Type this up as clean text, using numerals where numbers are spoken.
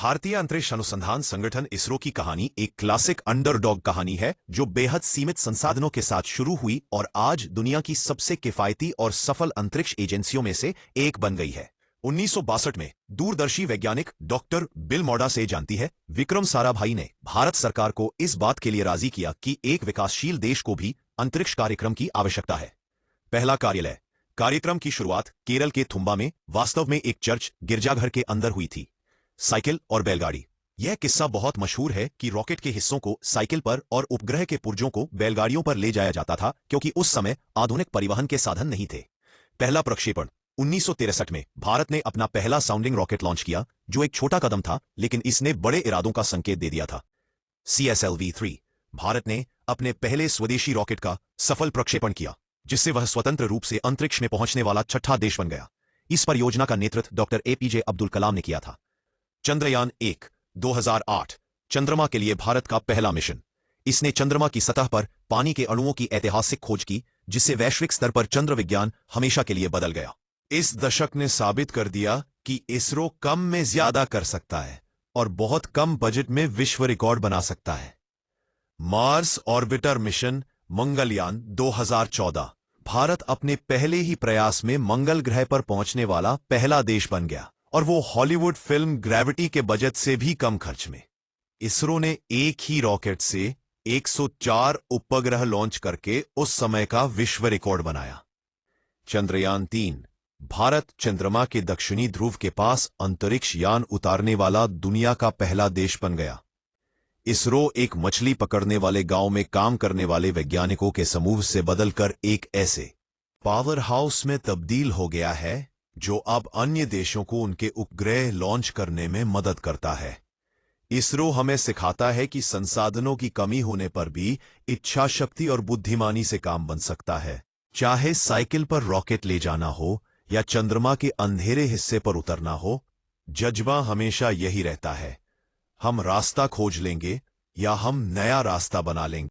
भारतीय अंतरिक्ष अनुसंधान संगठन इसरो की कहानी एक क्लासिक अंडरडॉग कहानी है जो बेहद सीमित संसाधनों के साथ शुरू हुई और आज दुनिया की सबसे किफायती और सफल अंतरिक्ष एजेंसियों में से एक बन गई है। 1962 में दूरदर्शी वैज्ञानिक डॉक्टर बिल मॉडा से जानती है विक्रम साराभाई ने भारत सरकार को इस बात के लिए राजी किया कि एक विकासशील देश को भी अंतरिक्ष कार्यक्रम की आवश्यकता है। पहला कार्यालय कार्यक्रम की शुरुआत केरल के थुम्बा में, वास्तव में एक चर्च गिरजाघर के अंदर हुई थी। साइकिल और बैलगाड़ी। यह किस्सा बहुत मशहूर है कि रॉकेट के हिस्सों को साइकिल पर और उपग्रह के पुर्जों को बैलगाड़ियों पर ले जाया जाता था क्योंकि उस समय आधुनिक परिवहन के साधन नहीं थे। पहला प्रक्षेपण 1963 में भारत ने अपना पहला साउंडिंग रॉकेट लॉन्च किया, जो एक छोटा कदम था लेकिन इसने बड़े इरादों का संकेत दे दिया था। CSLV-3 भारत ने अपने पहले स्वदेशी रॉकेट का सफल प्रक्षेपण किया, जिससे वह स्वतंत्र रूप से अंतरिक्ष में पहुंचने वाला छठा देश बन गया। इस परियोजना का नेतृत्व डॉक्टर APJ अब्दुल कलाम ने किया था। चंद्रयान-1 2008 चंद्रमा के लिए भारत का पहला मिशन। इसने चंद्रमा की सतह पर पानी के अणुओं की ऐतिहासिक खोज की, जिससे वैश्विक स्तर पर चंद्र विज्ञान हमेशा के लिए बदल गया। इस दशक ने साबित कर दिया कि इसरो कम में ज्यादा कर सकता है और बहुत कम बजट में विश्व रिकॉर्ड बना सकता है। Mars orbiter mission Mangalyaan 2014 Bharat अपने पहले ही प्रयास में मंगल ग्रह पर पहुंचने वाला पहला देश बन गया, और वो हॉलीवुड फिल्म ग्रेविटी के बजट से भी कम खर्च में। इसरो ने एक ही रॉकेट से 104 उपग्रह लॉन्च करके उस समय का विश्व रिकॉर्ड बनाया। चंद्रयान-3 भारत चंद्रमा के दक्षिणी ध्रुव के पास अंतरिक्ष यान उतारने वाला दुनिया का पहला देश बन गया। इसरो एक मछली पकड़ने वाले गांव में काम करने वाले वैज्ञानिकों के समूह से बदलकर एक ऐसे पावर हाउस में तब्दील हो गया है जो अब अन्य देशों को उनके उपग्रह लॉन्च करने में मदद करता है। इसरो हमें सिखाता है कि संसाधनों की कमी होने पर भी इच्छा शक्ति और बुद्धिमानी से काम बन सकता है। चाहे साइकिल पर रॉकेट ले जाना हो या चंद्रमा के अंधेरे हिस्से पर उतरना हो, जज्बा हमेशा यही रहता है, हम रास्ता खोज लेंगे या हम नया रास्ता बना लेंगे।